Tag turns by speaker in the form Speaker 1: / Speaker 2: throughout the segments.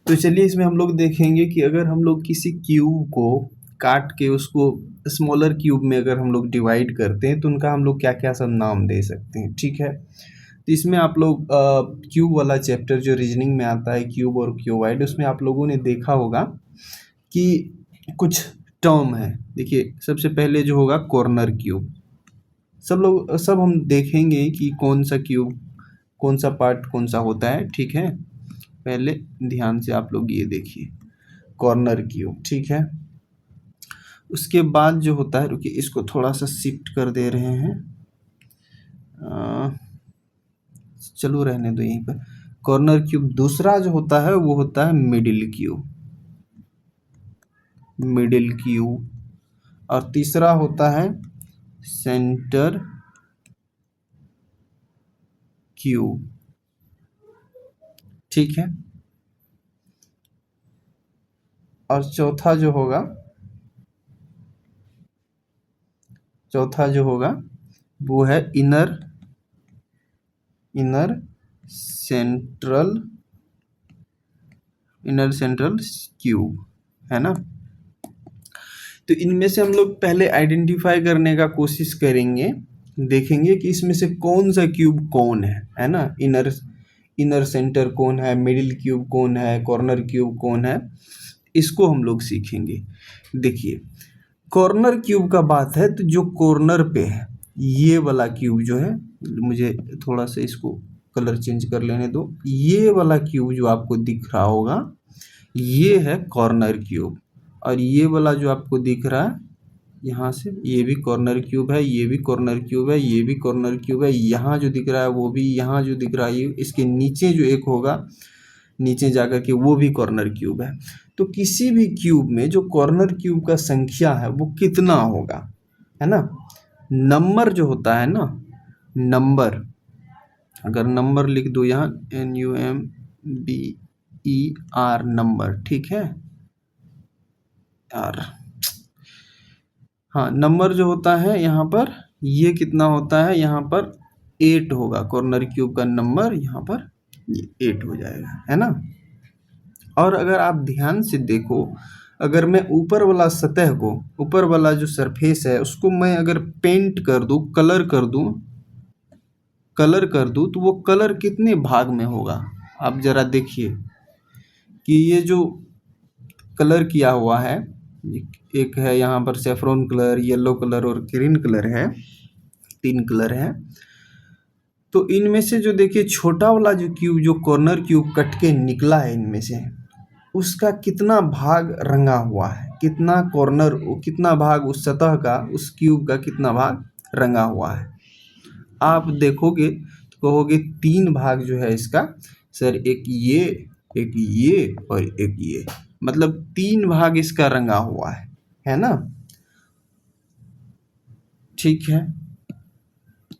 Speaker 1: तो चलिए इसमें हम लोग देखेंगे कि अगर हम लोग किसी क्यूब को काट के उसको स्मॉलर क्यूब में अगर हम लोग डिवाइड करते हैं तो उनका हम लोग क्या क्या सब नाम दे सकते हैं। ठीक है, तो इसमें आप लोग क्यूब वाला चैप्टर जो रीजनिंग में आता है, क्यूब और क्यूबॉइड, उसमें आप लोगों ने देखा होगा कि कुछ टर्म है। देखिए सबसे पहले जो होगा कॉर्नर क्यूब, सब हम देखेंगे कि कौन सा क्यूब, कौन सा पार्ट कौन सा होता है। ठीक है, पहले ध्यान से आप लोग ये देखिए कॉर्नर क्यूब। ठीक है, उसके बाद जो होता है, रुकिए इसको थोड़ा सा शिफ्ट कर दे रहे हैं, चलो रहने दो यहीं पर। कॉर्नर क्यूब दूसरा जो होता है वो होता है मिडिल क्यूब, मिडिल क्यूब। और तीसरा होता है सेंटर क्यूब। ठीक है, और चौथा जो होगा वो है इनर सेंट्रल क्यूब, है ना। तो इनमें से हम लोग पहले आइडेंटिफाई करने का कोशिश करेंगे, देखेंगे कि इसमें से कौन सा क्यूब कौन है ना। इनर सेंटर कौन है, मिडिल क्यूब कौन है, कॉर्नर क्यूब कौन है, इसको हम लोग सीखेंगे। देखिए कॉर्नर क्यूब का बात है तो जो कॉर्नर पे है ये वाला क्यूब जो है, मुझे थोड़ा सा इसको कलर चेंज कर लेने दो, ये वाला क्यूब जो आपको दिख रहा होगा ये है कॉर्नर क्यूब। और ये वाला जो आपको दिख रहा है यहाँ से, ये भी कॉर्नर क्यूब है, ये भी कॉर्नर क्यूब है, ये भी कॉर्नर क्यूब है, यहाँ जो दिख रहा है वो भी, यहाँ जो दिख रहा है ये, इसके नीचे जो एक होगा नीचे जाकर के वो भी कॉर्नर क्यूब है। तो किसी भी क्यूब में जो कॉर्नर क्यूब का संख्या है वो कितना होगा, है ना। नंबर जो होता है ना, नंबर, अगर नंबर लिख दो यहाँ NUMBER नंबर, ठीक है यार, हाँ नंबर जो होता है यहाँ पर ये कितना होता है, यहाँ पर 8 होगा। कॉर्नर क्यूब का नंबर यहाँ पर ये 8 हो जाएगा, है ना। और अगर आप ध्यान से देखो, अगर मैं ऊपर वाला सतह को, ऊपर वाला जो सरफेस है उसको मैं अगर पेंट कर दूं, कलर कर दूं तो वो कलर कितने भाग में होगा आप जरा देखिए कि ये जो कलर किया हुआ है, एक है यहाँ पर सेफ्रॉन कलर, येलो कलर और ग्रीन कलर है, 3 कलर है। तो इनमें से जो देखिए छोटा वाला जो क्यूब, जो कॉर्नर क्यूब कट के निकला है इनमें से, उसका कितना भाग रंगा हुआ है, कितना कॉर्नर, कितना भाग उस सतह का, उस क्यूब का कितना भाग रंगा हुआ है। आप देखोगे तो कहोगे 3 भाग जो है इसका, सर एक ये और एक ये, मतलब 3 भाग इसका रंगा हुआ है ना। ठीक है,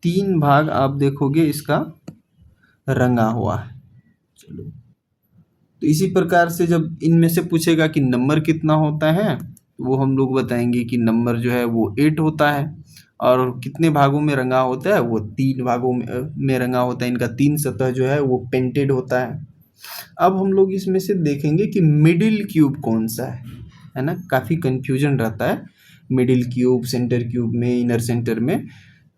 Speaker 1: 3 भाग आप देखोगे इसका रंगा हुआ है। चलो, तो इसी प्रकार से जब इनमें से पूछेगा कि नंबर कितना होता है, वो हम लोग बताएंगे कि नंबर जो है वो 8 होता है। और कितने भागों में रंगा होता है, वो 3 भागों में रंगा होता है। इनका 3 सतह जो है वो पेंटेड होता है। अब हम लोग इसमें से देखेंगे कि मिडिल क्यूब कौन सा है ना। काफ़ी कंफ्यूजन रहता है मिडिल क्यूब, सेंटर क्यूब में, इनर सेंटर में।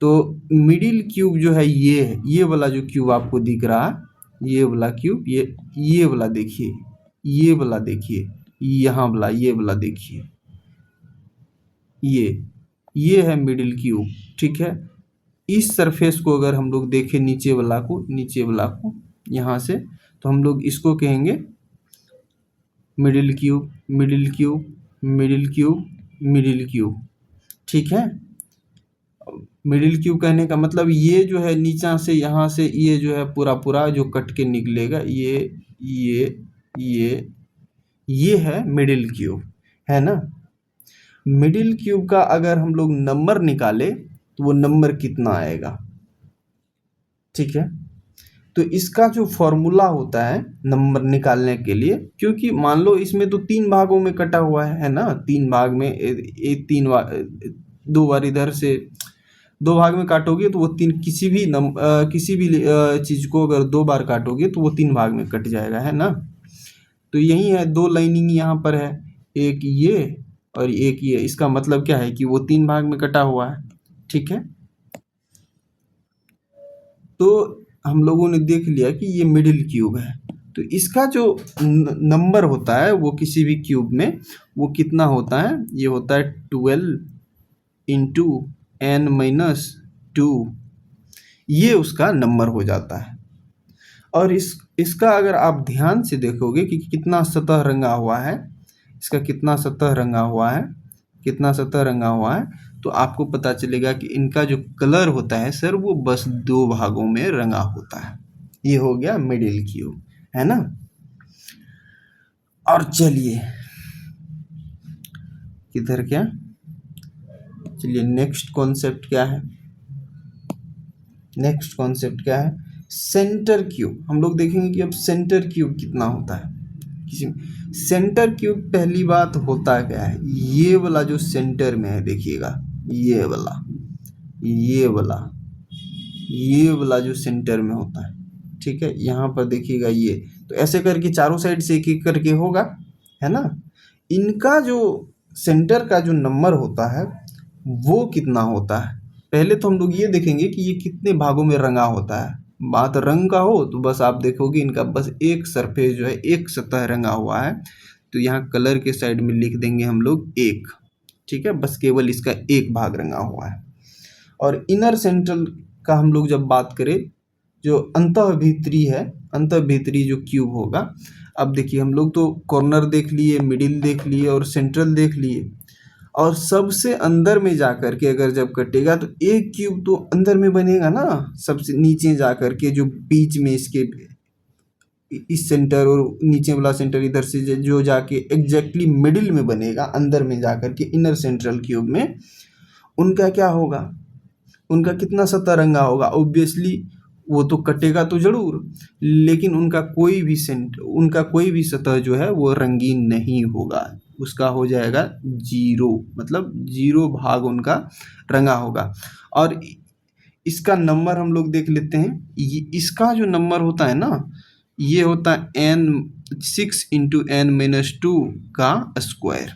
Speaker 1: तो मिडिल क्यूब जो है ये वाला जो क्यूब आपको दिख रहा है, ये वाला क्यूब, ये वाला देखिए, ये वाला देखिए, यहाँ वाला, ये वाला देखिए, ये है मिडिल क्यूब। ठीक है, इस सरफेस को अगर हम लोग देखें, नीचे वाला को यहाँ से, तो हम लोग इसको कहेंगे middle cube, middle cube, middle cube, middle cube. ठीक है, मिडिल क्यूब कहने का मतलब ये जो है नीचा से, यहाँ से ये जो है पूरा जो कट के निकलेगा, ये है मिडिल क्यूब, है ना। मिडिल क्यूब का अगर हम लोग नंबर निकाले तो वो नंबर कितना आएगा। ठीक है, तो इसका जो फॉर्मूला होता है नंबर निकालने के लिए, क्योंकि मान लो इसमें तो 3 भागों में कटा हुआ है ना, 3 भाग में, एक 2 बार इधर से 2 भाग में काटोगे तो वो 3, किसी भी चीज़ को अगर 2 बार काटोगे तो वो 3 भाग में कट जाएगा, है ना। तो यही है, दो लाइनिंग यहाँ पर है, एक ये और एक ये। इसका मतलब क्या है कि वो 3 भाग में कटा हुआ है। ठीक है, तो हम लोगों ने देख लिया कि ये मिडिल क्यूब है। तो इसका जो नंबर होता है वो किसी भी क्यूब में वो कितना होता है, ये होता है 12 इंटू n माइनस 2, ये उसका नंबर हो जाता है। और इसका अगर आप ध्यान से देखोगे कि कितना सतह रंगा हुआ है, इसका कितना सतह रंगा हुआ है, कितना सतह रंगा हुआ है, तो आपको पता चलेगा कि इनका जो कलर होता है सर वो बस 2 भागों में रंगा होता है। ये हो गया मिडिल क्यूब, है ना। और चलिए किधर क्या, चलिए नेक्स्ट कॉन्सेप्ट क्या है, नेक्स्ट कॉन्सेप्ट क्या है, सेंटर क्यूब। हम लोग देखेंगे कि अब सेंटर क्यूब कितना होता है। किसी सेंटर क्यूब पहली बात होता क्या है, ये वाला जो सेंटर में है देखिएगा, ये वाला, ये वाला, ये वाला जो सेंटर में होता है, ठीक है, यहाँ पर देखिएगा ये, तो ऐसे करके चारों साइड से एक एक करके होगा, है ना। इनका जो सेंटर का जो नंबर होता है वो कितना होता है, पहले तो हम लोग ये देखेंगे कि ये कितने भागों में रंगा होता है। बात रंग का हो तो बस आप देखोगे इनका बस एक सरफेस जो है, एक सतह रंगा हुआ है, तो यहाँ कलर के साइड में लिख देंगे हम लोग एक, ठीक है, बस केवल इसका एक भाग रंगा हुआ है। और इनर सेंट्रल का हम लोग जब बात करें, जो अंतः भीतरी है, अंतः भीतरी जो क्यूब होगा, अब देखिए हम लोग तो कॉर्नर देख लिए, मिडिल देख लिए और सेंट्रल देख लिए, और सबसे अंदर में जाकर के अगर जब कटेगा तो एक क्यूब तो अंदर में बनेगा ना, सबसे नीचे जाकर के जो बीच में इसके इस सेंटर और नीचे वाला सेंटर इधर से जो जाके एग्जैक्टली मिडिल में बनेगा, अंदर में जाकर के इनर सेंट्रल क्यूब में, उनका क्या होगा, उनका कितना सतह रंगा होगा। ऑब्वियसली वो तो कटेगा तो जरूर, लेकिन उनका कोई भी सतह जो है वो रंगीन नहीं होगा, उसका हो जाएगा 0, मतलब 0 भाग उनका रंगा होगा। और इसका नंबर हम लोग देख लेते हैं, इसका जो नंबर होता है ना, ये होता है 6 इंटू n माइनस 2 का स्क्वायर,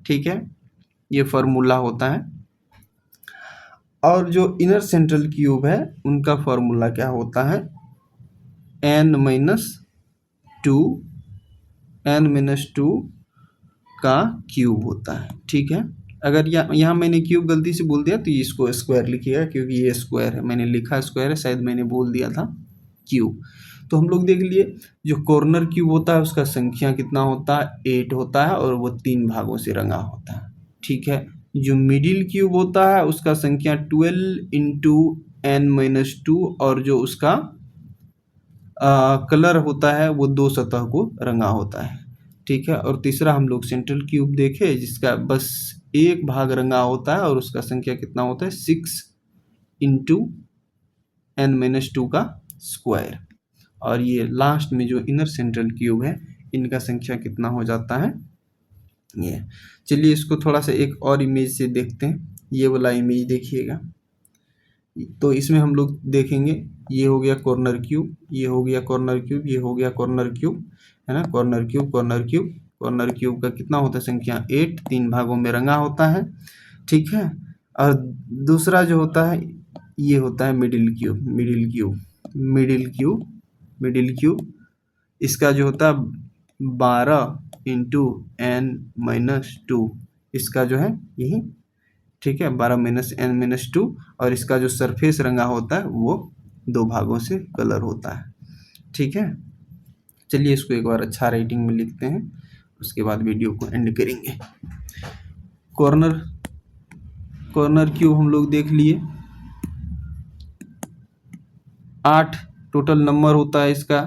Speaker 1: ठीक है, ये फार्मूला होता है। और जो इनर सेंट्रल क्यूब है उनका फॉर्मूला क्या होता है, n माइनस 2, n माइनस 2 का क्यूब होता है, ठीक है। अगर यहाँ मैंने क्यूब गलती से बोल दिया तो इसको स्क्वायर लिखिएगा, क्योंकि ये स्क्वायर है, मैंने लिखा स्क्वायर है, शायद मैंने बोल दिया था क्यूब। तो हम लोग देख लिए जो कॉर्नर क्यूब होता है उसका संख्या कितना होता है, 8 होता है, और वो 3 भागों से रंगा होता है, ठीक है। जो मिडिल क्यूब होता है उसका संख्या 12 इंटू n माइनस 2, और जो उसका कलर होता है वो 2 सतह को रंगा होता है, ठीक है। और तीसरा हम लोग सेंट्रल क्यूब देखे जिसका बस एक भाग रंगा होता है और उसका संख्या कितना होता है, 6 इंटू n माइनस 2 का स्क्वायर। और ये लास्ट में जो इनर सेंट्रल क्यूब है इनका संख्या कितना हो जाता है ये। चलिए इसको थोड़ा सा एक और इमेज से देखते हैं, ये वाला इमेज देखिएगा। तो इसमें हम लोग देखेंगे, ये हो गया कॉर्नर क्यूब, ये हो गया कॉर्नर क्यूब, ये हो गया कॉर्नर क्यूब, है ना, corner cube, corner cube, corner cube का कितना होता है संख्या 8, 3 भागों में रंगा होता है, ठीक है। और दूसरा जो होता है ये होता है middle cube, middle cube, middle cube, middle cube, इसका जो होता है 12 इंटू n माइनस 2, इसका जो है यही, ठीक है, 12 माइनस n माइनस 2, और इसका जो सरफेस रंगा होता है वो 2 भागों से कलर होता है, ठीक है। चलिए इसको एक बार अच्छा राइटिंग में लिखते हैं, उसके बाद वीडियो को एंड करेंगे। कॉर्नर कॉर्नर क्यूब हम लोग देख लिए, 8 टोटल नंबर होता है, इसका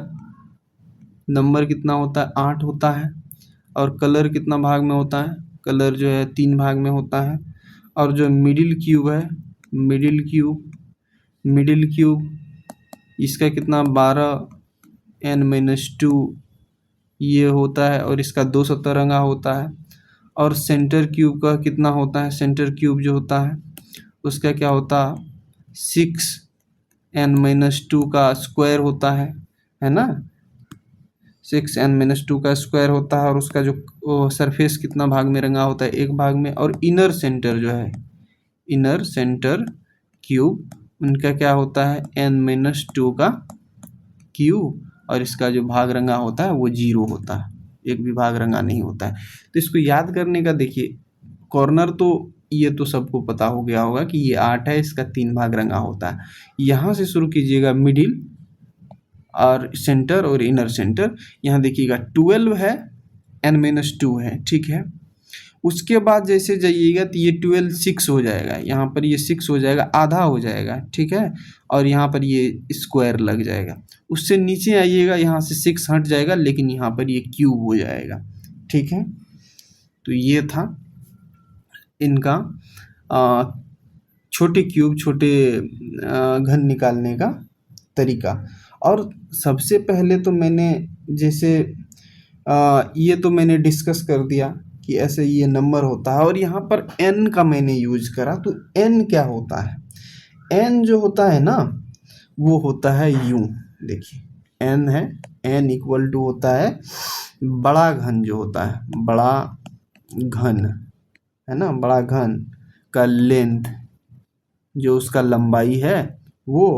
Speaker 1: नंबर कितना होता है, 8 होता है। और कलर कितना भाग में होता है, कलर जो है 3 भाग में होता है। और जो मिडिल क्यूब है, मिडिल क्यूब, मिडिल क्यूब, इसका कितना 12 n माइनस 2 ये होता है, और इसका 2 सतह रंगा होता है। और सेंटर क्यूब का कितना होता है, सेंटर क्यूब जो होता है उसका क्या होता है, 6 n माइनस 2 का स्क्वायर होता है ना। 6n-2 का स्क्वायर होता है और उसका जो सरफेस कितना भाग में रंगा होता है, एक भाग में। और इनर सेंटर जो है, इनर सेंटर क्यूब, उनका क्या होता है, n-2 का क्यूब, और इसका जो भाग रंगा होता है वो 0 होता है, एक भी भाग रंगा नहीं होता है। तो इसको याद करने का देखिए, कॉर्नर तो ये तो सबको पता हो गया होगा कि ये 8 है, इसका 3 भाग रंगा होता है। यहाँ से शुरू कीजिएगा मिडिल और सेंटर और इनर सेंटर। यहाँ देखिएगा 12 है, n-2 है, ठीक है। उसके बाद जैसे जाइएगा तो ये 12 6 हो जाएगा, यहाँ पर ये 6 हो जाएगा, आधा हो जाएगा, ठीक है। और यहाँ पर ये स्क्वायर लग जाएगा। उससे नीचे आइएगा, यहाँ से 6 हट जाएगा, लेकिन यहाँ पर ये क्यूब हो जाएगा, ठीक है। तो ये था इनका छोटे क्यूब, छोटे घन निकालने का तरीका। और सबसे पहले तो मैंने जैसे ये तो मैंने डिस्कस कर दिया कि ऐसे ये नंबर होता है, और यहाँ पर n का मैंने यूज करा। तो n क्या होता है, n जो होता है ना वो होता है यूं, देखिए n है, n इक्वल टू होता है बड़ा घन, जो होता है बड़ा घन, है ना, बड़ा घन का लेंथ, जो उसका लंबाई है वो,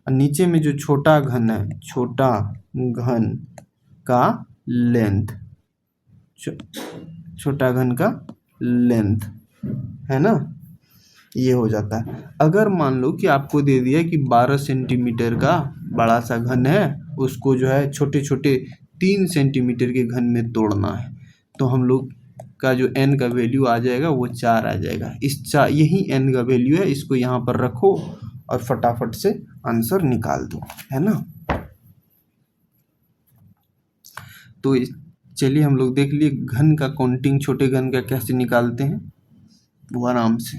Speaker 1: और नीचे में जो छोटा घन है, छोटा घन का लेंथ, छोटा घन का लेंथ, है ना, ये हो जाता है। अगर मान लो कि आपको दे दिया कि 12 सेंटीमीटर का बड़ा सा घन है, उसको जो है छोटे छोटे 3 सेंटीमीटर के घन में तोड़ना है, तो हम लोग का जो n का वैल्यू आ जाएगा वो 4 आ जाएगा। यही n का वैल्यू है, इसको यहाँ पर रखो और फटाफट से आंसर निकाल दो, है ना। तो चलिए हम लोग देख लिए घन का काउंटिंग, छोटे घन का कैसे निकालते हैं वो आराम से।